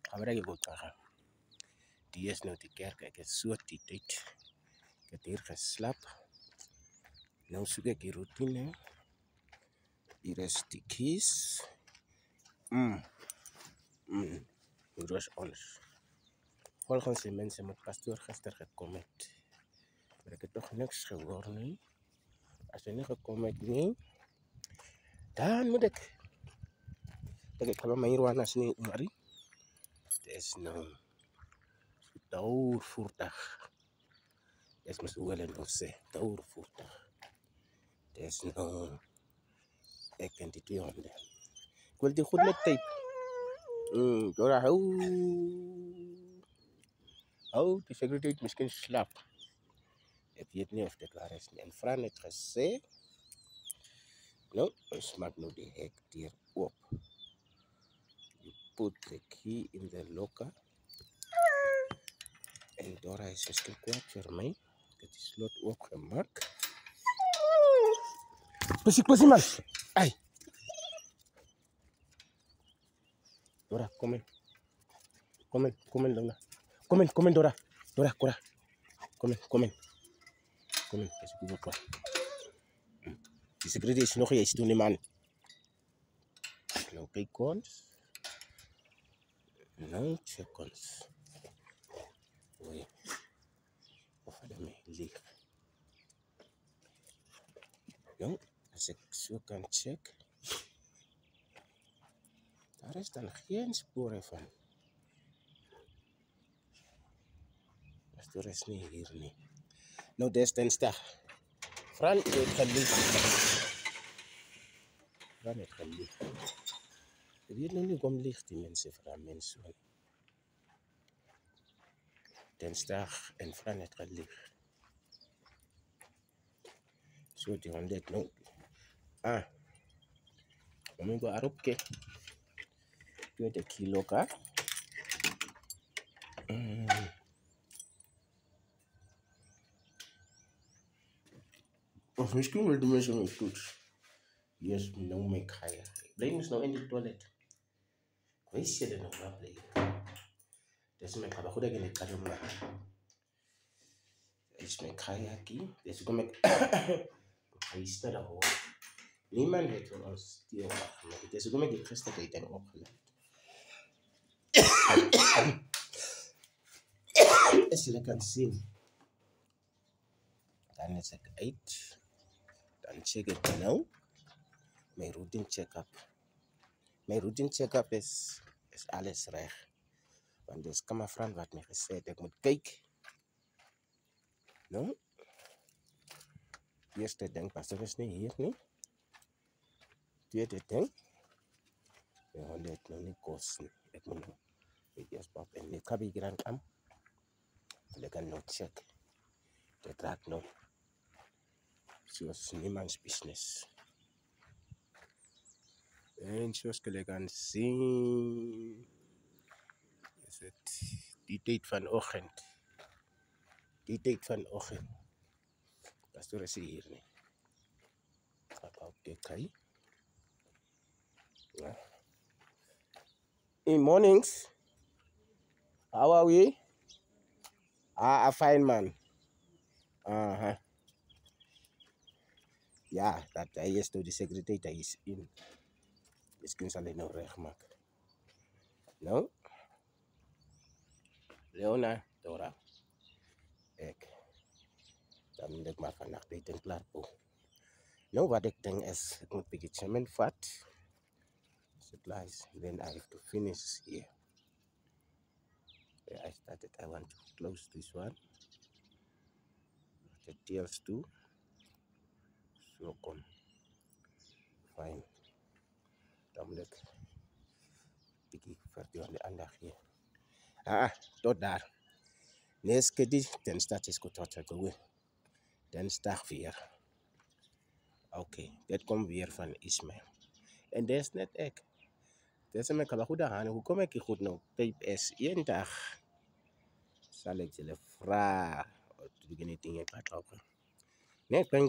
Gaan we daar gaan. Die is nou die kerk, ek het so die tyd. Ek het hier geslap. Nou soek ek die routine. Hier is die keys. Hoe was ons? Volgens die mense met pastoor gister gekom het. Maar ek het toch niks gehoor nie. As hy nie gekom het nie, dan moet ek. Ek gaan my hier as nie omarie. Dit is nou Dauervoertuig. Dis mos hoe hulle nou sê, Dauervoertuig. Dit is nou ek en die 2 honde. Ek wil die goed met tape. Dora hou die secretary miskien slap. Ek weet nie of dit waar is nie. En Fran het gesê, nou, ons maak nou die hek deur oop. You put the key in the locker. En Dora is miskien kwaad vir my. Ek het die slot oopgemaak. Pusie man. Ai. Dora, kom in. Kom in, Dora. Kom in, Dora. Dora, kom in. Dis goed ook maar. Die secretary is nog iets doen, man. Nou, kyk ons. Nou, check ons. Oei. Of hulle my lieg. Nou, as ek so kan check. Daar is dan geen spore van. Pastoor is nie hier nie. Nou, dis dinsdag. Fran het gelieg. Ek weet nou nie kom lieg die mense vir aan mens so. Dinsdag en Fran het gelieg. So die honde het nou. Kom ik arupke. Doe de kilo ka. Of misschien wil de mensen nog goed. Yes, nou me kaya. Blijf eens nou in de toilet. Wees je er nog wel blijven. Dus mijn kaba goed in de kamer. Is mijn kaya ki. Dus kom ik. Hij is er al. Niemand heeft van ons stil gemaakt. Dus kom ik die christelijkheid en opgelegd. As jy kan sien. Dan is ek uit. Dan check ek nou. My routine check-up. My routine check-up is alles reg. Want dis kamervriend wat my gesê het ek moet kyk. Nou. Eerste ding, pastoor is nie hier nie. Tweede ding. Ja, dit nou nie kos nie. Ek moet nou eers pap en die kabie grand am. Hulle kan nou check. Dit raak nou. Soos niemands business. En soos julle kan sien, is dit die tyd van oggend. Pastoor is hier nie. Ek op die kai. Ja. In mornings, how are we? Fine man. Ja, dat hy is nou die secretary, hy is in. Miskien sal hy nou reg maak. Nou? Leona, Dora. Dan moet ek maar vannacht uit en klaar po. Nou wat ek dink is, ek moet bykie cement vat. Supplies, then I have to finish here. Where I started, I want to close this one. The tails too. So come. Fine. Dan moet ek bykie vir die aandag hier. Tot daar. Nee, skidie, dinsdag is goed wat ek wil. Dinsdag weer. Oké, dit kom weer van Ismail. En dis net ek. Dis my kaba goed aan. Hoe kom ek goed nou? Type is eendag. Sal ek julle vra. Wat begin die dinge wat loop. Nee, ek ben